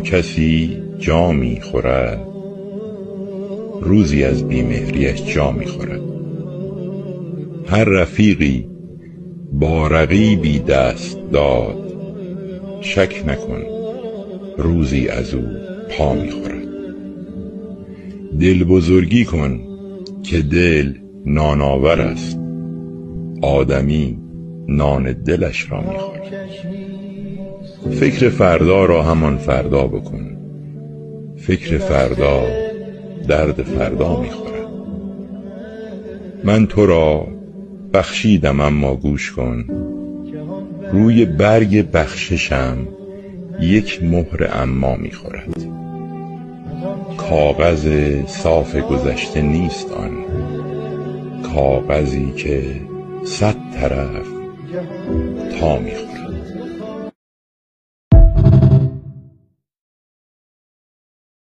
کسی جا می خورد، روزی از بیمهریش جا می خورد. هر رفیقی با رقیبی دست داد، شک نکن روزی از او پا می خورد. دل بزرگی کن که دل نانآور است، آدمی نان دلش را می خورد. فکر فردا را همان فردا بکن، فکر فردا درد فردا می خورد. من تو را بخشیدم اما گوش کن، روی برگ بخششم یک مهر اما می خورد. کاغذ صاف گذشته نیست آن، کاغذی که 100 طرف تا می خورد.